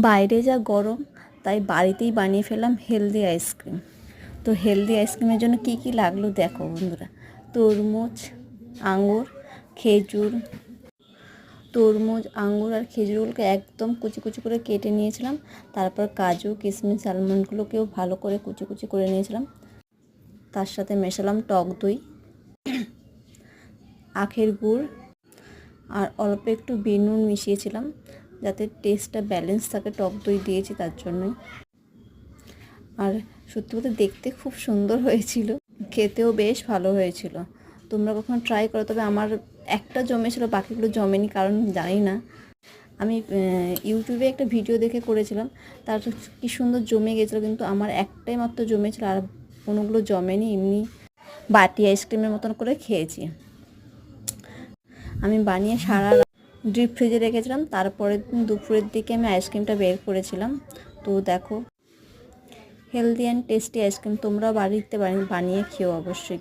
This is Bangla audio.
বাইরে যা গরম, তাই বাড়িতেই বানিয়ে ফেললাম হেলদি আইসক্রিম। তো হেলদি আইসক্রিমের জন্য কি কি লাগলো দেখো বন্ধুরা। তরমুজ, আঙুর, খেজুর, তরমুজ, আঙুর আর খেজুরগুলোকে একদম কুচি কুচি করে কেটে নিয়েছিলাম। তারপর কাজু, কিশমিশ, আলমন্ডগুলোকেও ভালো করে কুচি কুচি করে নিয়েছিলাম। তার সাথে মেশালাম টক দই, আখের গুড় আর অল্প একটু বিট নুন মিশিয়েছিলাম, যাতে টেস্টটা ব্যালেন্স থাকে। টক দই দিয়েছি তার জন্যই। আর সত্যি বলতে দেখতে খুব সুন্দর হয়েছিল, খেতেও বেশ ভালো হয়েছিল। তোমরা কখনো ট্রাই করো। তবে আমার একটা জমেছিল, বাকিগুলো জমেনি, কারণ জানি না। আমি ইউটিউবে একটা ভিডিও দেখে করেছিলাম, তার কি সুন্দর জমে গেছিলো, কিন্তু আমার একটাই মাত্র জমেছিল, আর কোনোগুলো জমেনি। এমনি বাটি আইসক্রিমের মতন করে খেয়েছি। আমি বানিয়ে সারা ডিপ ফ্রিজে রেখেছিলাম। তারপরের দিন দুপুরের দিকে আমি আইসক্রিমটা বের করেছিলাম। তো দেখো, হেলদি অ্যান্ড টেস্টি আইসক্রিম তোমরাও বাড়িতে বানিয়ে খেও অবশ্যই।